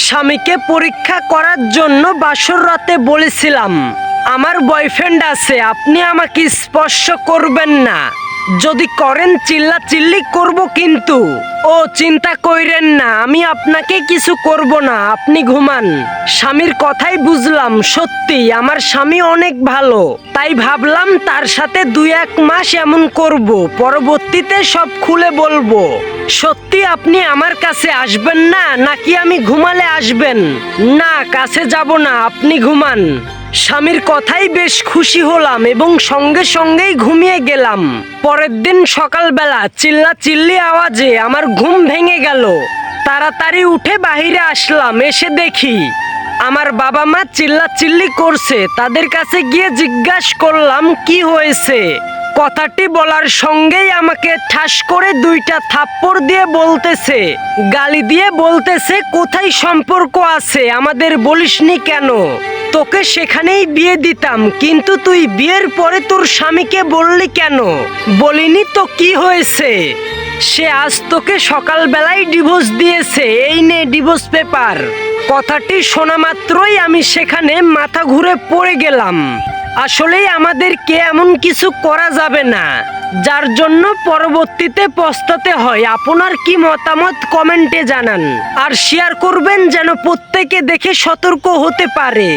স্বামীকে পরীক্ষা করার জন্য বাসর রাতে বলেছিলাম, আমার বয়ফ্রেন্ড আছে, আপনি আমাকে স্পর্শ করবেন না, যদি করেন চিল্লাচিল্লি করব কিন্তু। ও চিন্তা কইরেন না, আমি আপনাকে কিছু করব না, আপনি ঘুমান। স্বামীর কথাই বুঝলাম সত্যি আমার স্বামী অনেক ভালো, তাই ভাবলাম তার সাথে 2-1 মাস এমন করব, পরবর্তীতে সব খুলে বলবো। সত্যি আপনি আমার কাছে আসবেন না নাকি আমি ঘুমালে আসবেন? না, কাছে যাব না, আপনি ঘুমান। স্বামীর কথাই বেশ খুশি হলাম এবং সঙ্গে সঙ্গেই ঘুমিয়ে গেলাম। পরের দিন সকালবেলা চিল্লাচিল্লি আওয়াজে আমার ঘুম ভেঙে গেল। তাড়াতাড়ি উঠে বাহিরে আসলাম, এসে দেখি আমার বাবা মা চিল্লাচিল্লি করছে। তাদের কাছে গিয়ে জিজ্ঞাসা করলাম কি হয়েছে। কথাটি বলার সঙ্গেই আমাকে ঠাস করে 2টা থাপ্পড় দিয়ে বলতেছে, গালি দিয়ে বলতেছে, কোথায় সম্পর্ক আছে আমাদের বলিসনি কেন? তোকে সেখানেই বিয়ে দিতাম, কিন্তু তুই বিয়ের পরে তোর স্বামীকে বললি কেন? বলিনি তো কি হয়েছে? সে আজ তোকে সকালবেলায় ডিভোর্স দিয়েছে, এই নে ডিভোর্স পেপার। কথাটি শোনা মাত্রই আমি সেখানে মাথা ঘুরে পড়ে গেলাম। আসলেই আমাদেরকে এমন কিছু করা যাবে না, যার জন্য পরবর্তীতে পস্তাতে হয়। আপনার কি মতামত কমেন্টে জানান আর শেয়ার করবেন যেন প্রত্যেকে দেখে সতর্ক হতে পারে।